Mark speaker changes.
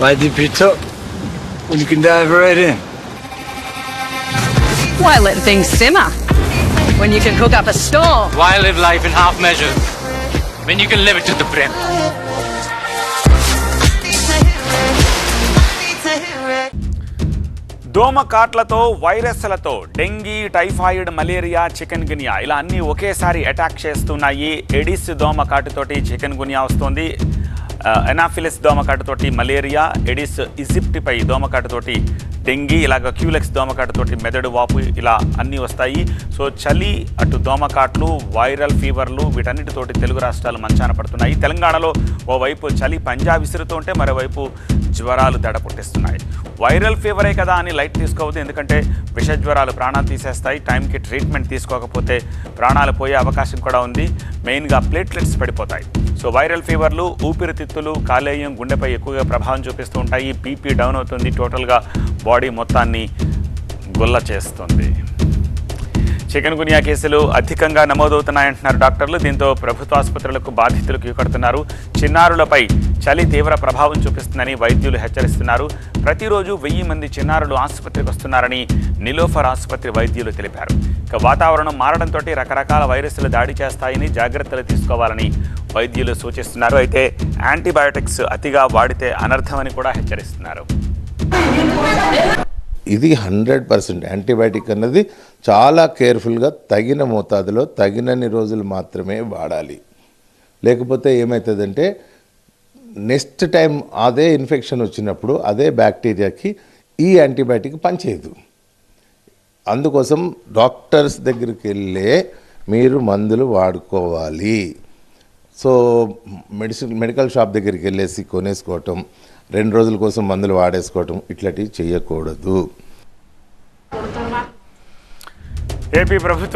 Speaker 1: Why dip it up when you can dive right in?
Speaker 2: Why let things simmer when you can cook up a storm?
Speaker 3: Why live life in half measures when you can live it to the brim?
Speaker 4: దోమకాట్లతో వైరస్లతో dengue, typhoid, malaria, chikungunya ఇలా అన్నీ ఒకేసారి attack చేస్తున్నాయి. Aedes దోమకాటుతోటి chicken గున్యా వస్తుంది, Anopheles దోమకాటుతోటి malaria, Aedes ఈజిప్టిపై దోమకాటుతోటి dengue, ఇలాగ culex దోమకాటుతోటి మెదడు వాపు ఇలా అన్నీ వస్తాయి. సో చలి, అటు దోమకాట్లు, వైరల్ ఫీవర్లు వీటన్నిటితోటి తెలుగు రాష్ట్రాలు మంచాన పడుతున్నాయి. తెలంగాణలో ఓవైపు చలి పంజా విసురుతూ ఉంటే మరోవైపు జ్వరాలు దడ పుట్టిస్తున్నాయి. వైరల్ ఫీవరే కదా అని లైట్ తీసుకోవద్దు, ఎందుకంటే విష జ్వరాలు ప్రాణాలు తీసేస్తాయి. టైంకి ట్రీట్మెంట్ తీసుకోకపోతే ప్రాణాలు పోయే అవకాశం కూడా ఉంది. మెయిన్గా ప్లేట్లెట్స్ పడిపోతాయి. సో వైరల్ ఫీవర్లు ఊపిరితిత్తులు, కాలేయం, గుండెపై ఎక్కువగా ప్రభావం చూపిస్తూ ఉంటాయి. బీపీ డౌన్ అవుతుంది, టోటల్గా బాడీ మొత్తాన్ని గుల్ల చేస్తుంది. చికెన్ గున్యా కేసులు అధికంగా నమోదవుతున్నాయంటున్నారు డాక్టర్లు. దీంతో ప్రభుత్వ ఆసుపత్రులకు బాధితులు క్యూకడుతున్నారు. చిన్నారులపై చలి తీవ్ర ప్రభావం చూపిస్తుందని వైద్యులు హెచ్చరిస్తున్నారు. ప్రతిరోజు 1000 మంది చిన్నారులు ఆసుపత్రికి వస్తున్నారని నిలోఫర్ ఆసుపత్రి వైద్యులు తెలిపారు. ఇక వాతావరణం మారడంతో రకరకాల వైరస్లు దాడి చేస్తాయని జాగ్రత్తలు తీసుకోవాలని వైద్యులు సూచిస్తున్నారు. అయితే యాంటీబయాటిక్స్ అతిగా వాడితే అనర్థమని కూడా హెచ్చరిస్తున్నారు.
Speaker 5: ఇది 100% యాంటీబయాటిక్ అన్నది చాలా కేర్ఫుల్గా తగిన మోతాదులో తగినన్ని రోజులు మాత్రమే వాడాలి. లేకపోతే ఏమవుతుందంటే నెక్స్ట్ టైం అదే ఇన్ఫెక్షన్ వచ్చినప్పుడు అదే బ్యాక్టీరియాకి ఈ యాంటీబయాటిక్ పనిచేయదు. అందుకోసం డాక్టర్స్ దగ్గరికి వెళ్ళే మీరు మందులు వాడుకోవాలి. సో మెడికల్ షాప్ దగ్గరికి వెళ్ళేసి కొనేసుకోవటం, 2 రోజుల కోసం మందులు వాడేసుకోవటం ఇట్లాంటివి చేయకూడదు.
Speaker 4: ఏపీ ప్రభుత్వం